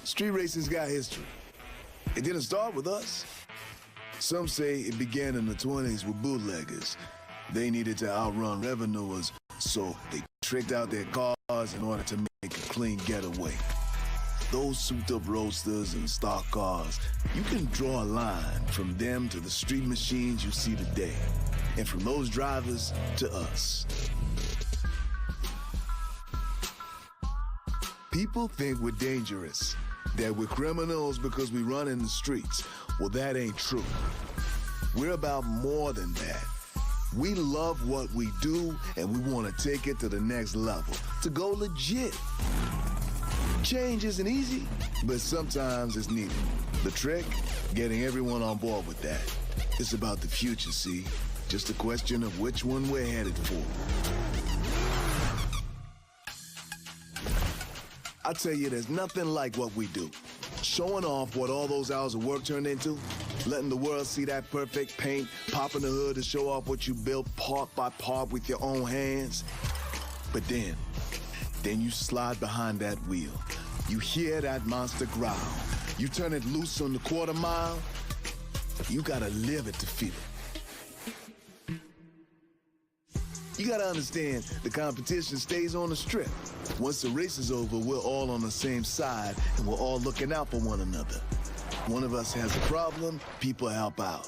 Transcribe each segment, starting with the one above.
Street racing's got history. It didn't start with us. Some say it began in the 20s with bootleggers. They needed to outrun revenuers, so they tricked out their cars in order to make a clean getaway. Those souped-up roadsters and stock cars, you can draw a line from them to the street machines you see today, and from those drivers to us. People think we're dangerous, that we're criminals because we run in the streets. Well, that ain't true. We're about more than that. We love what we do, and we want to take it to the next level, to go legit. Change isn't easy, but sometimes it's needed. The trick, getting everyone on board with that. It's about the future, see? Just a question of which one we're headed for. I tell you, there's nothing like what we do. Showing off what all those hours of work turned into, letting the world see that perfect paint, popping the hood to show off what you built part by part with your own hands. But then you slide behind that wheel. You hear that monster growl. You turn it loose on the quarter mile. You gotta live it to feel it. You gotta understand, the competition stays on the strip. Once the race is over, we're all on the same side, and we're all looking out for one another. One of us has a problem, people help out.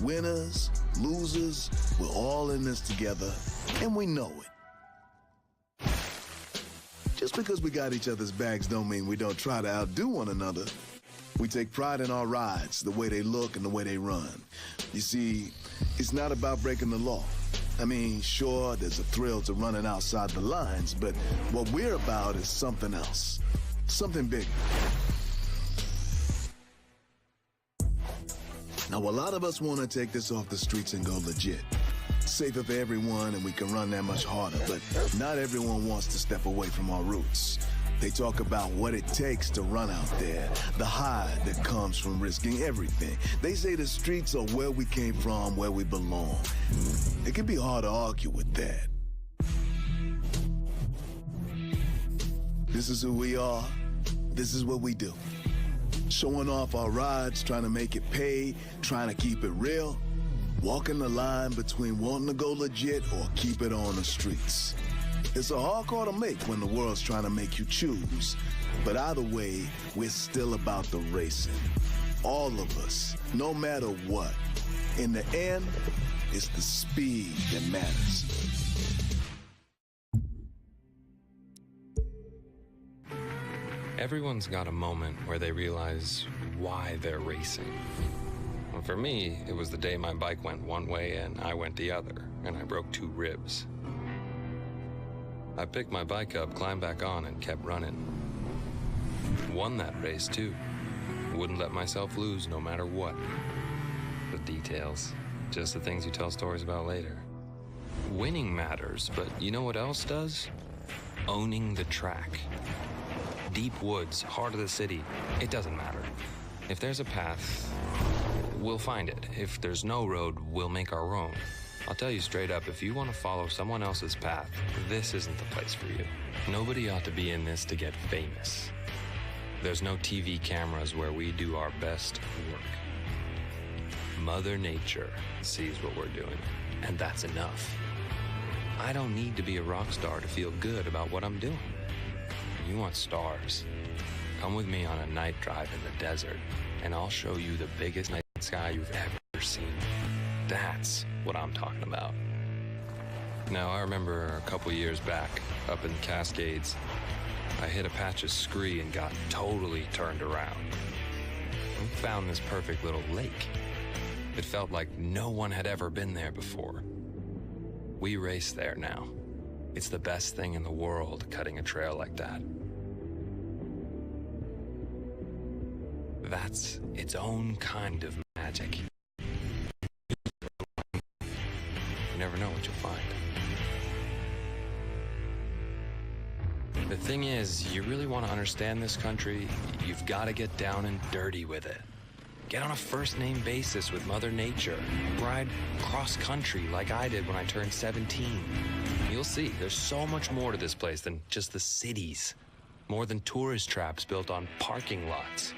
Winners, losers, we're all in this together, and we know it. Just because we got each other's backs don't mean we don't try to outdo one another. We take pride in our rides, the way they look and the way they run. You see, it's not about breaking the law. I mean, sure, there's a thrill to running outside the lines, but what we're about is something else. Something bigger. Now, a lot of us want to take this off the streets and go legit. Safer for everyone, and we can run that much harder, but not everyone wants to step away from our roots. They talk about what it takes to run out there, the high that comes from risking everything. They say the streets are where we came from, where we belong. It can be hard to argue with that. This is who we are. This is what we do. Showing off our rides, trying to make it pay, trying to keep it real. Walking the line between wanting to go legit or keep it on the streets. It's a hard call to make when the world's trying to make you choose. But either way, we're still about the racing. All of us, no matter what. In the end, it's the speed that matters. Everyone's got a moment where they realize why they're racing. Well, for me, it was the day my bike went one way and I went the other, and I broke 2 ribs. I picked my bike up, climbed back on, and kept running. Won that race, too. Wouldn't let myself lose no matter what. The details, just the things you tell stories about later. Winning matters, but you know what else does? Owning the track. Deep woods, heart of the city, it doesn't matter. If there's a path, we'll find it. If there's no road, we'll make our own. I'll tell you straight up, if you want to follow someone else's path, this isn't the place for you. Nobody ought to be in this to get famous. There's no TV cameras where we do our best work. Mother Nature sees what we're doing, and that's enough. I don't need to be a rock star to feel good about what I'm doing. You want stars? Come with me on a night drive in the desert, and I'll show you the biggest night sky you've ever seen. That's what I'm talking about. Now, I remember a couple years back, up in the Cascades, I hit a patch of scree and got totally turned around. We found this perfect little lake. It felt like no one had ever been there before. We race there now. It's the best thing in the world, cutting a trail like that. That's its own kind of magic. You never know what you'll find. The thing is, you really want to understand this country, you've got to get down and dirty with it. Get on a first-name basis with Mother Nature. Ride cross-country like I did when I turned 17. You'll see, there's so much more to this place than just the cities. more than tourist traps built on parking lots.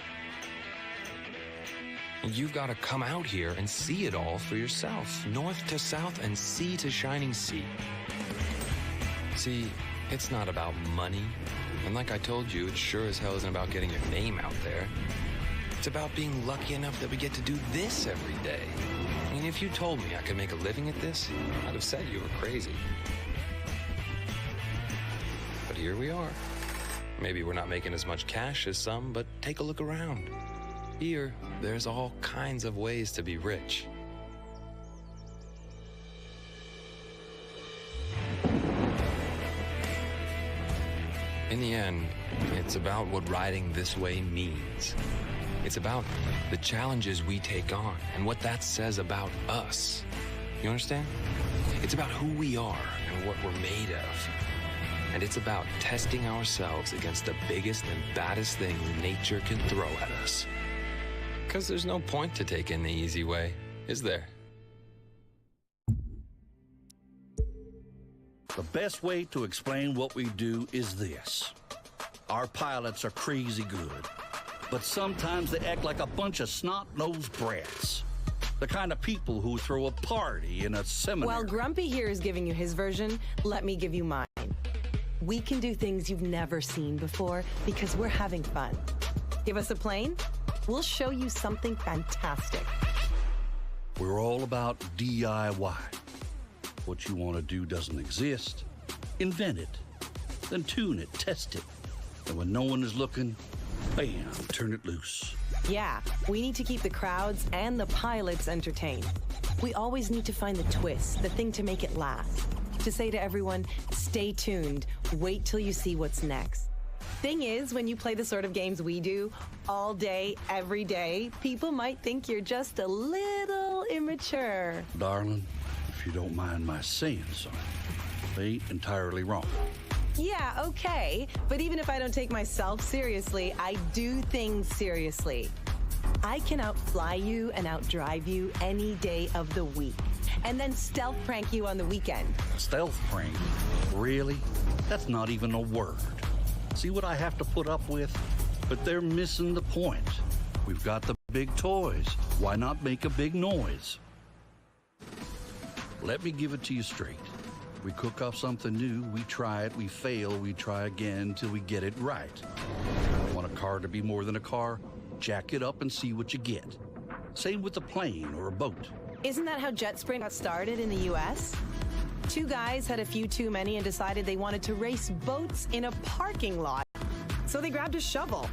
You've got to come out here and see it all for yourself, north to south and sea to shining sea. See, it's not about money. And like I told you, it sure as hell isn't about getting your name out there. It's about being lucky enough that we get to do this every day. I mean, if you told me I could make a living at this, I'd have said you were crazy. But here we are. Maybe we're not making as much cash as some, but take a look around. Here, there's all kinds of ways to be rich. In the end, it's about what riding this way means. It's about the challenges we take on and what that says about us. You understand? It's about who we are and what we're made of. And it's about testing ourselves against the biggest and baddest things nature can throw at us. Because there's no point to taking the easy way, is there? The best way to explain what we do is this. Our pilots are crazy good, but sometimes they act like a bunch of snot-nosed brats. The kind of people who throw a party in a seminary. While Grumpy here is giving you his version, let me give you mine. We can do things you've never seen before because we're having fun. Give us a plane, we'll show you something fantastic. We're all about DIY. What you want to do doesn't exist. Invent it. Then tune it, test it. And when no one is looking, bam, turn it loose. Yeah, we need to keep the crowds and the pilots entertained. We always need to find the twist, the thing to make it last. To say to everyone, stay tuned, wait till you see what's next. Thing is, when you play the sort of games we do, all day, every day, people might think you're just a little immature. Darling, if you don't mind my saying so, they ain't entirely wrong. Yeah, okay, but even if I don't take myself seriously, I do things seriously. I can outfly you and outdrive you any day of the week, and then stealth prank you on the weekend. Stealth prank? Really? That's not even a word. See what I have to put up with? But they're missing the point. We've got the big toys. Why not make a big noise? Let me give it to you straight. We cook up something new, we try it, we fail, we try again till we get it right. Want a car to be more than a car? Jack it up and see what you get. Same with a plane or a boat. Isn't that how jet sprint got started in the U.S.? Two guys had a few too many and decided they wanted to race boats in a parking lot. So they grabbed a shovel.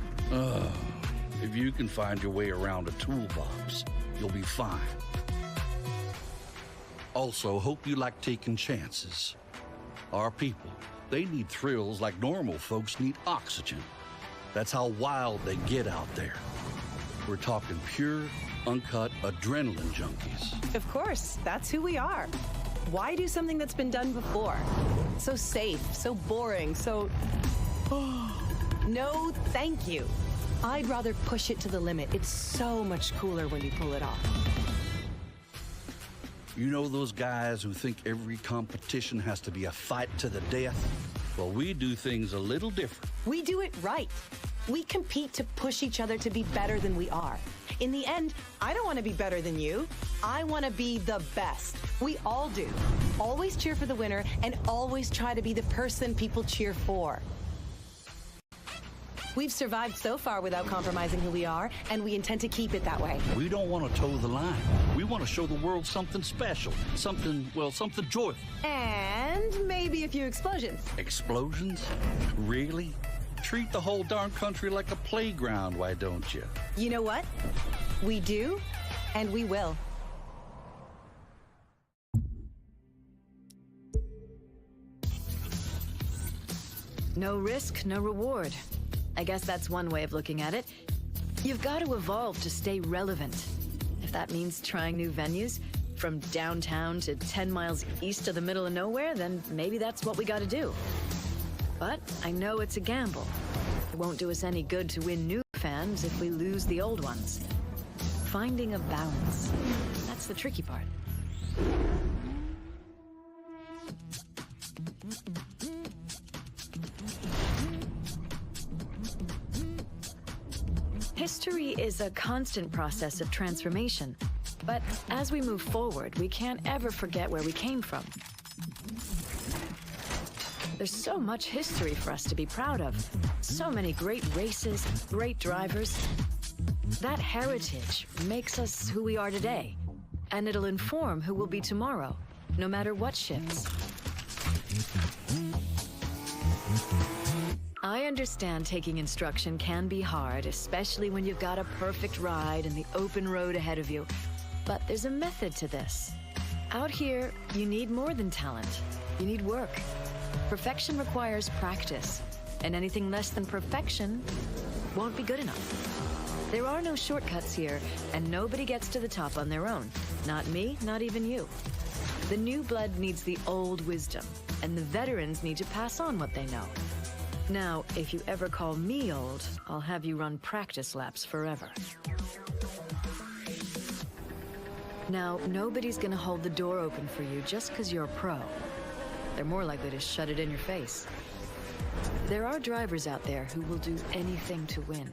If you can find your way around a toolbox, you'll be fine. Also, hope you like taking chances. Our people, they need thrills like normal folks need oxygen. That's how wild they get out there. We're talking pure, uncut adrenaline junkies. Of course, that's who we are. Why do something that's been done before? So safe, so boring, so... No, thank you. I'd rather push it to the limit. It's so much cooler when you pull it off. You know those guys who think every competition has to be a fight to the death? Well, we do things a little different. We do it right. We compete to push each other to be better than we are. In the end, I don't want to be better than you. I want to be the best. We all do. Always cheer for the winner and always try to be the person people cheer for. We've survived so far without compromising who we are, and we intend to keep it that way. We don't want to toe the line. We want to show the world something special, something joyful. And maybe a few explosions. Explosions? Really? Treat the whole darn country like a playground, why don't you? You know what? We do, and we will. No risk, no reward. I guess that's one way of looking at it. You've got to evolve to stay relevant. If that means trying new venues, from downtown to 10 miles east of the middle of nowhere, then maybe that's what we got to do. But I know it's a gamble. It won't do us any good to win new fans if we lose the old ones. Finding a balance. That's the tricky part. History is a constant process of transformation, but as we move forward, we can't ever forget where we came from. There's so much history for us to be proud of. So many great races, great drivers. That heritage makes us who we are today, and it'll inform who we'll be tomorrow, no matter what shifts. I understand taking instruction can be hard, especially when you've got a perfect ride and the open road ahead of you. But there's a method to this. Out here, you need more than talent. You need work. Perfection requires practice, and anything less than perfection won't be good enough. There are no shortcuts here, and nobody gets to the top on their own. Not me, not even you. The new blood needs the old wisdom, and the veterans need to pass on what they know. Now, if you ever call me old, I'll have you run practice laps forever. Now, nobody's gonna hold the door open for you just because you're a pro. They're more likely to shut it in your face. There are drivers out there who will do anything to win.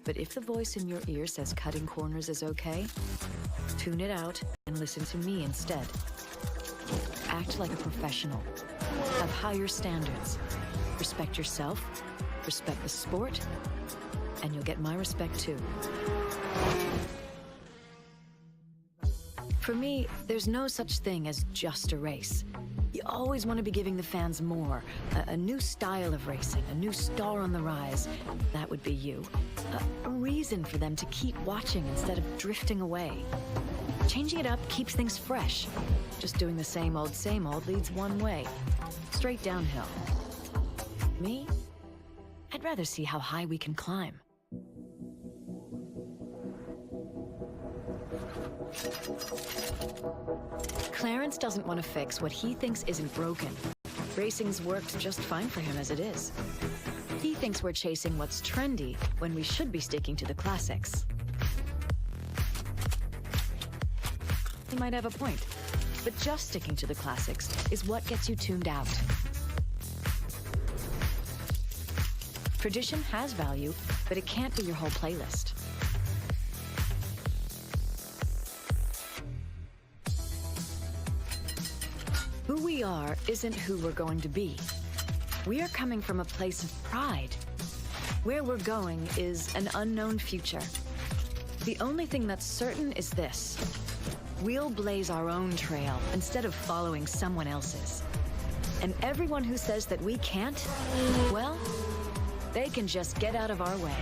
But if the voice in your ear says cutting corners is okay, tune it out and listen to me instead. Act like a professional. Have higher standards. Respect yourself, respect the sport, and you'll get my respect too. For me, there's no such thing as just a race. You always want to be giving the fans more. A new style of racing, a new star on the rise. That would be you. A reason for them to keep watching instead of drifting away. Changing it up keeps things fresh. Just doing the same old leads one way. Straight downhill. Me? I'd rather see how high we can climb. Clarence doesn't want to fix what he thinks isn't broken. Racing's worked just fine for him as it is. He thinks we're chasing what's trendy when we should be sticking to the classics. He might have a point, but just sticking to the classics is what gets you tuned out. Tradition has value, but it can't be your whole playlist. Who we are isn't who we're going to be. We are coming from a place of pride. Where we're going is an unknown future. The only thing that's certain is this. We'll blaze our own trail instead of following someone else's. And everyone who says that we can't, well, they can just get out of our way.